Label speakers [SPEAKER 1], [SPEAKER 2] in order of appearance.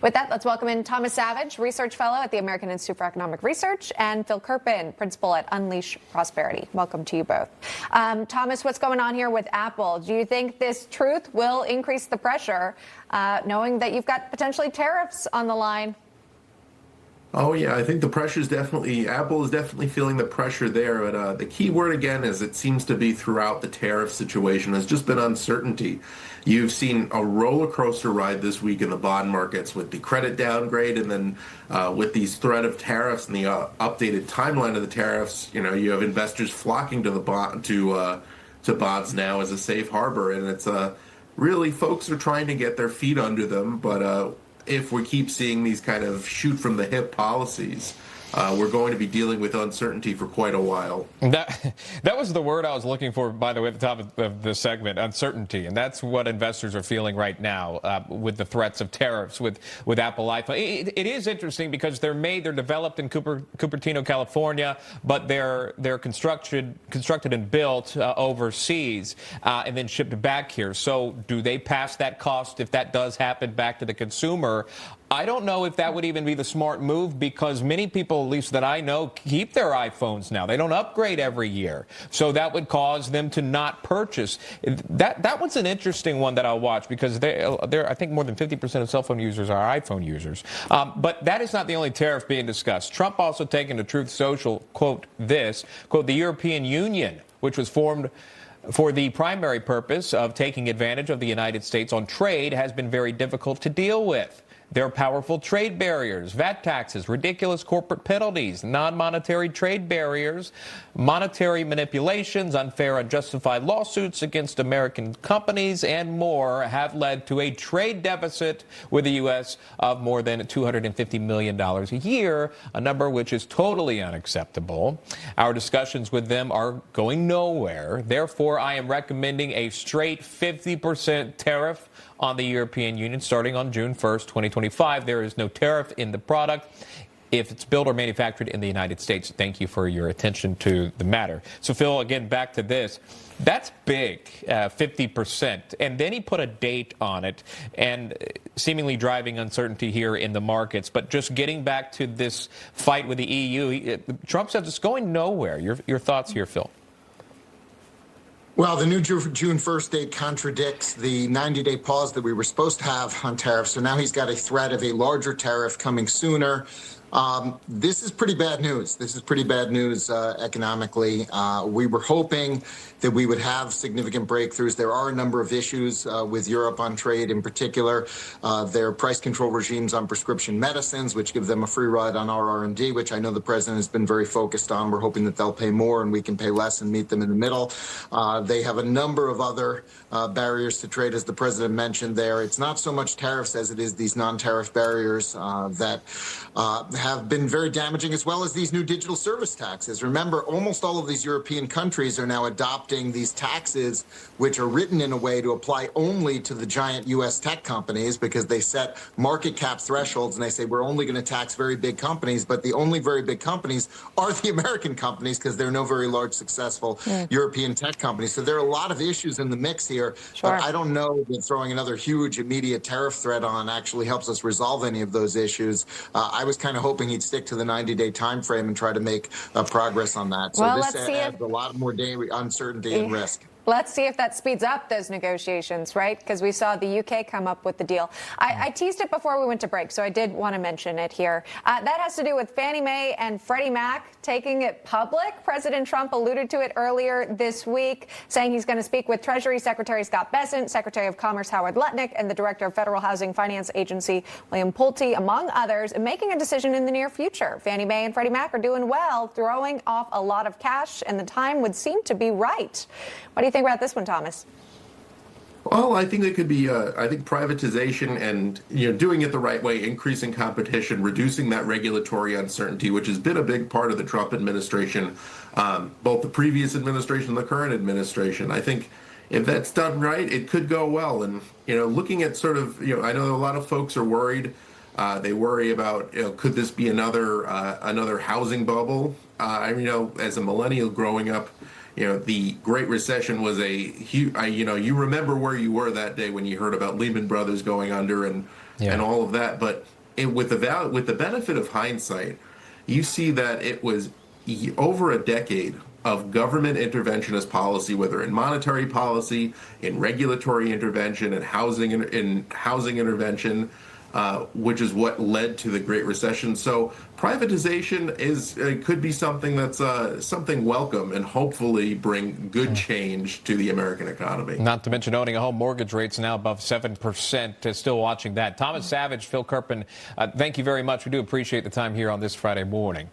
[SPEAKER 1] With that, let's welcome in Thomas Savidge, Research Fellow at the American Institute for Economic Research, and Phil Kerpen, Principal at Unleash Prosperity. Welcome to you both. Thomas, what's going on here with Apple? Do you think this truth will increase the pressure, knowing that you've got potentially tariffs on the line?
[SPEAKER 2] Oh, yeah, I think the pressure is Apple is definitely feeling the pressure there. But the key word, again, is it seems to be throughout the tariff situation has just been uncertainty. You've seen a roller coaster ride this week in the bond markets with the credit downgrade, and then with these threat of tariffs and the updated timeline of the tariffs. You know, you have investors flocking to the to bonds now as a safe harbor, and it's really folks are trying to get their feet under them, but if we keep seeing these kind of shoot from the hip policies, we're going to be dealing with uncertainty for quite a while.
[SPEAKER 3] That was the word I was looking for, by the way, at the top of the segment, uncertainty. And that's what investors are feeling right now with the threats of tariffs with Apple iPhone. It is interesting because they're developed in Cupertino, California, but they're constructed and built overseas and then shipped back here. So do they pass that cost, if that does happen, back to the consumer? I don't know if that would even be the smart move, because many people, at least that I know, keep their iPhones now. They don't upgrade every year. So that would cause them to not purchase. That one's an interesting one that I'll watch, because I think more than 50% of cell phone users are iPhone users. But that is not the only tariff being discussed. Trump also taken to Truth Social, quote, this, quote, the European Union, which was formed for the primary purpose of taking advantage of the United States on trade, has been very difficult to deal with. There are powerful trade barriers, VAT taxes, ridiculous corporate penalties, non-monetary trade barriers, monetary manipulations, unfair, unjustified lawsuits against American companies, and more have led to a trade deficit with the U.S. of more than $250 million a year, a number which is totally unacceptable. Our discussions with them are going nowhere. Therefore, I am recommending a straight 50% tariff on the European Union starting on June 1st, 2025. There is no tariff in the product if it's built or manufactured in the United States. Thank you for your attention to the matter. So, Phil, again, back to this. That's big, 50%. And then he put a date on it, and seemingly driving uncertainty here in the markets. But just getting back to this fight with the EU, Trump says it's going nowhere. Your thoughts here, Phil?
[SPEAKER 4] Well, the new June 1st date contradicts the 90-day pause that we were supposed to have on tariffs. So now he's got a threat of a larger tariff coming sooner. This is pretty bad news. This is pretty bad news economically. We were hoping that we would have significant breakthroughs. There are a number of issues with Europe on trade in particular. Their price control regimes on prescription medicines, which give them a free ride on our R&D, which I know the president has been very focused on. We're hoping that they'll pay more and we can pay less and meet them in the middle. They have a number of other barriers to trade, as the president mentioned there. It's not so much tariffs as it is these non-tariff barriers that have been very damaging, as well as these new digital service taxes. Remember, almost all of these European countries are now adopting these taxes, which are written in a way to apply only to the giant U.S. tech companies, because they set market cap thresholds and they say we're only going to tax very big companies, but the only very big companies are the American companies, because there are no very large successful European tech companies. So there are a lot of issues in the mix here, but I don't know that throwing another huge immediate tariff threat on actually helps us resolve any of those issues. I was kind of hoping he'd stick to the 90-day time frame and try to make progress on that. So this adds a lot more uncertainty and risk.
[SPEAKER 1] Let's see if that speeds up those negotiations, right? Because we saw the UK come up with the deal. I teased it before we went to break, so I did want to mention it here. That has to do with Fannie Mae and Freddie Mac taking it public. President Trump alluded to it earlier this week, saying he's going to speak with Treasury Secretary Scott Bessent, Secretary of Commerce Howard Lutnick, and the Director of Federal Housing Finance Agency William Pulte, among others, and making a decision in the near future. Fannie Mae and Freddie Mac are doing well, throwing off a lot of cash, and the time would seem to be right. What do you think about this one, Thomas?
[SPEAKER 2] Well, I think it could be, I think privatization and, doing it the right way, increasing competition, reducing that regulatory uncertainty, which has been a big part of the Trump administration, both the previous administration and the current administration. I think if that's done right, it could go well. And, looking at sort of, I know a lot of folks are worried. They worry about, could this be another housing bubble? As a millennial growing up, the Great Recession was a huge, you remember where you were that day when you heard about Lehman Brothers going under and and all of that. But with the benefit of hindsight, you see that it was over a decade of government interventionist policy, whether in monetary policy, in regulatory intervention, and housing intervention, which is what led to the Great Recession. So privatization could be something that's something welcome and hopefully bring good change to the American economy.
[SPEAKER 3] Not to mention owning a home, mortgage rates now above 7%. Still watching that. Thomas Savidge, Phil Kerpen, thank you very much. We do appreciate the time here on this Friday morning.